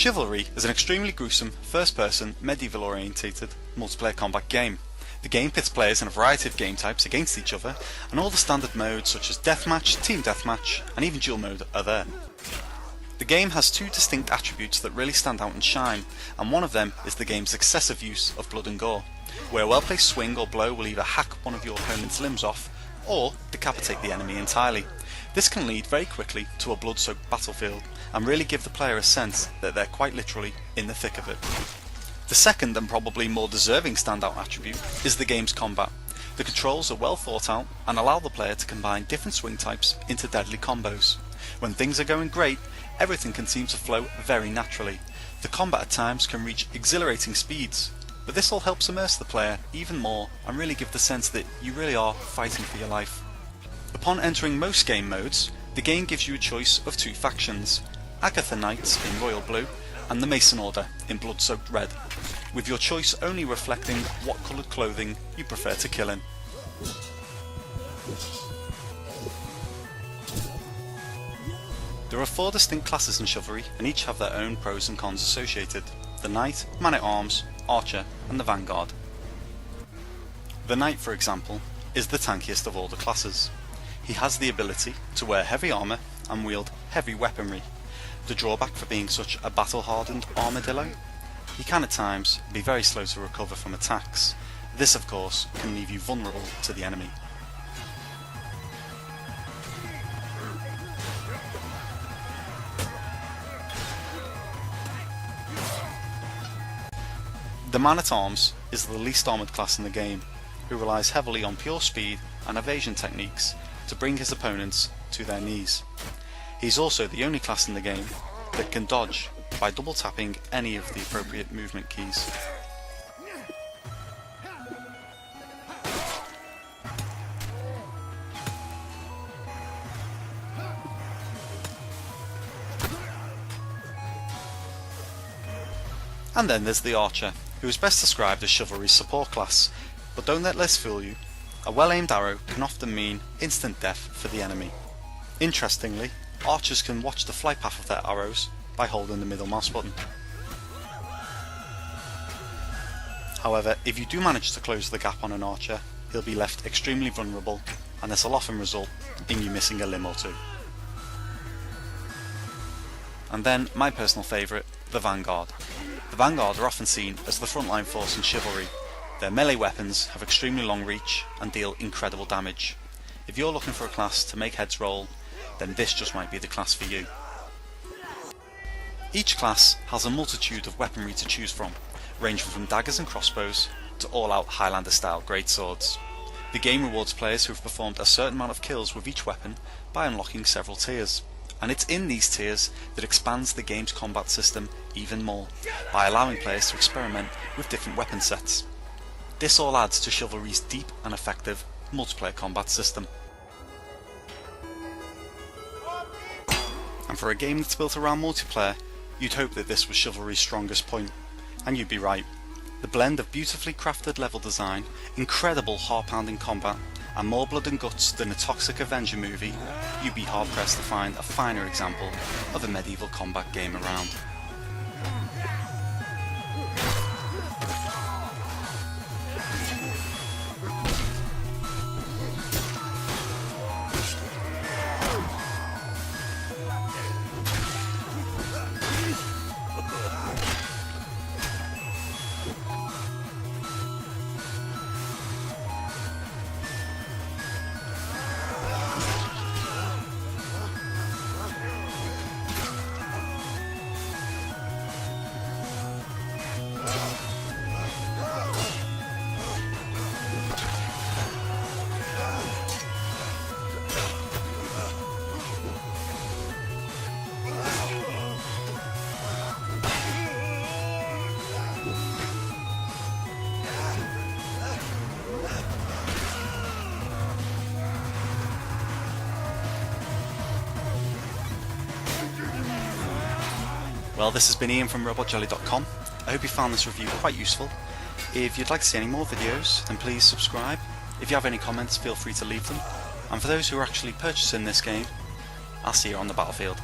Chivalry is an extremely gruesome, first-person, medieval-orientated, multiplayer combat game. The game pits players in a variety of game types against each other, and all the standard modes such as deathmatch, team deathmatch, and even duel mode are there. The game has two distinct attributes that really stand out and shine, and one of them is the game's excessive use of blood and gore, where a well-placed swing or blow will either hack one of your opponent's limbs off, or decapitate the enemy entirely. This can lead very quickly to a blood-soaked battlefield, and really give the player a sense that they're quite literally in the thick of it. The second and probably more deserving standout attribute is the game's combat. The controls are well thought out and allow the player to combine different swing types into deadly combos. When things are going great, everything can seem to flow very naturally. The combat at times can reach exhilarating speeds, but this all helps immerse the player even more and really give the sense that you really are fighting for your life. Upon entering most game modes, the game gives you a choice of two factions, Agatha Knights in royal blue and the Mason Order in blood-soaked red, with your choice only reflecting what coloured clothing you prefer to kill in. There are 4 distinct classes in Chivalry, and each have their own pros and cons associated: the Knight, Man-at-Arms, Archer and the Vanguard. The Knight, for example, is the tankiest of all the classes. He has the ability to wear heavy armour and wield heavy weaponry. The drawback for being such a battle-hardened armadillo? He can at times be very slow to recover from attacks. This of course can leave you vulnerable to the enemy. The Man-at-Arms is the least armoured class in the game, who relies heavily on pure speed and evasion techniques to bring his opponents to their knees. He's also the only class in the game that can dodge by double tapping any of the appropriate movement keys. And then there's the Archer, who is best described as Chivalry's support class, but don't let this fool you. A well-aimed arrow can often mean instant death for the enemy. Interestingly, archers can watch the flight path of their arrows by holding the middle mouse button. However, if you do manage to close the gap on an archer, he'll be left extremely vulnerable, and this will often result in you missing a limb or two. And then, my personal favourite, the Vanguard. The Vanguard are often seen as the frontline force in Chivalry. Their melee weapons have extremely long reach and deal incredible damage. If you're looking for a class to make heads roll, then this just might be the class for you. Each class has a multitude of weaponry to choose from, ranging from daggers and crossbows to all-out Highlander-style greatswords. The game rewards players who have performed a certain amount of kills with each weapon by unlocking several tiers, and it's in these tiers that expands the game's combat system even more, by allowing players to experiment with different weapon sets. This all adds to Chivalry's deep and effective multiplayer combat system. And for a game that's built around multiplayer, you'd hope that this was Chivalry's strongest point, and you'd be right. The blend of beautifully crafted level design, incredible heart-pounding combat, and more blood and guts than a toxic Avenger movie, you'd be hard-pressed to find a finer example of a medieval combat game around. Well, this has been Ian from robotjelly.com. I hope you found this review quite useful. If you'd like to see any more videos, then please subscribe. If you have any comments, feel free to leave them. And for those who are actually purchasing this game, I'll see you on the battlefield.